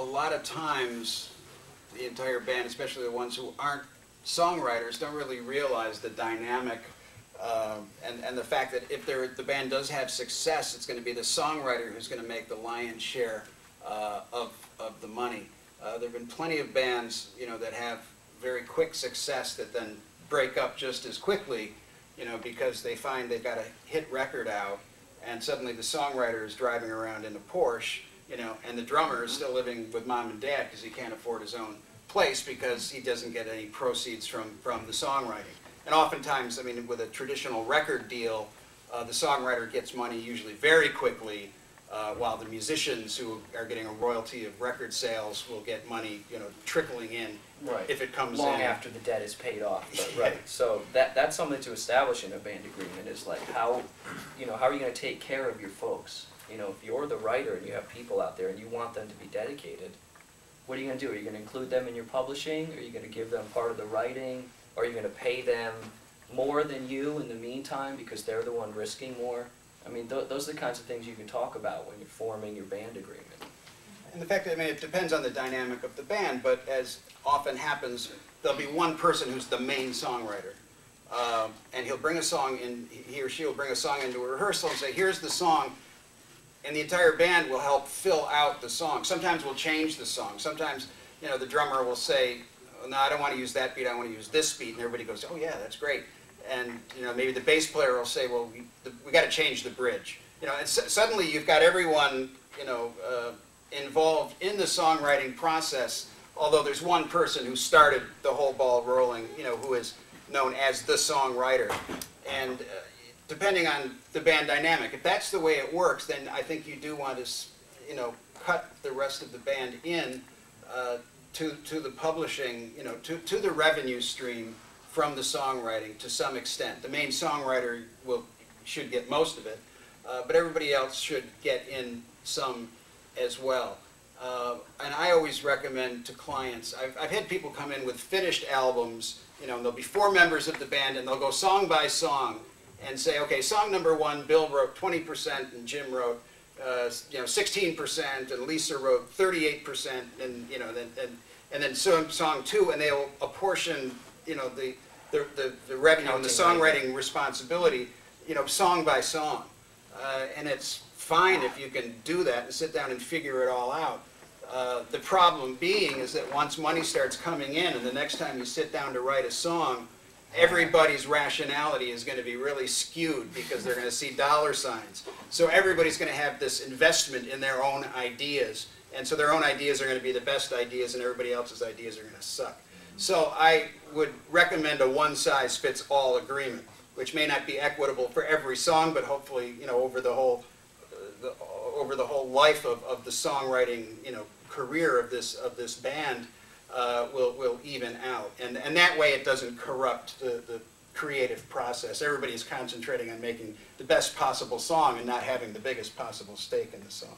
lot of times the entire band, especially the ones who aren't songwriters, don't really realize the dynamic and the fact that if the band does have success, it's going to be the songwriter who's going to make the lion's share of the money. There have been plenty of bands, that have very quick success that then break up just as quickly, because they find they've got a hit record out, and suddenly the songwriter is driving around in a Porsche, and the drummer is still living with mom and dad because he can't afford his own place because he doesn't get any proceeds from the songwriting. And oftentimes, I mean, with a traditional record deal, the songwriter gets money usually very quickly, while the musicians who are getting a royalty of record sales will get money, trickling in, right, if it comes long in. after the debt is paid off. But, right. So that's something to establish in a band agreement is like how are you going to take care of your folks? If you're the writer and you have people out there and you want them to be dedicated, what are you going to do? Are you going to include them in your publishing? Are you going to give them part of the writing? Are you going to pay them more than you in the meantime because they're the one risking more? I mean, those are the kinds of things you can talk about when you're forming your band agreement. And the fact that, it depends on the dynamic of the band, but as often happens, there'll be one person who's the main songwriter. And he'll bring a song in, he or she will bring a song into a rehearsal and say, here's the song, and the entire band will help fill out the song. Sometimes we'll change the song. Sometimes, the drummer will say, oh, no, I don't want to use that beat, I want to use this beat, and everybody goes, oh yeah, that's great. And maybe the bass player will say, well, we got to change the bridge. And suddenly you've got everyone, involved in the songwriting process, although there's one person who started the whole ball rolling, who is known as the songwriter. And depending on the band dynamic, if that's the way it works, then I think you do want to, cut the rest of the band in to the publishing, to the revenue stream from the songwriting to some extent. The main songwriter should get most of it, but everybody else should get in some as well. And I always recommend to clients, I've had people come in with finished albums, and there'll be 4 members of the band, and they'll go song by song and say, okay, song number 1, Bill wrote 20%, and Jim wrote 16%, and Lisa wrote 38%, and then song 2, and they'll apportion the revenue and the songwriting responsibility, song by song. And it's fine if you can do that and sit down and figure it all out. The problem being is that once money starts coming in and the next time you sit down to write a song, everybody's rationality is going to be really skewed because they're going to see dollar signs. So everybody's going to have this investment in their own ideas, and so their own ideas are going to be the best ideas and everybody else's ideas are going to suck. So I would recommend a one-size-fits-all agreement, which may not be equitable for every song, but hopefully, over the whole life of the songwriting, career of this band, will even out, and that way it doesn't corrupt the creative process. Everybody is concentrating on making the best possible song and not having the biggest possible stake in the song.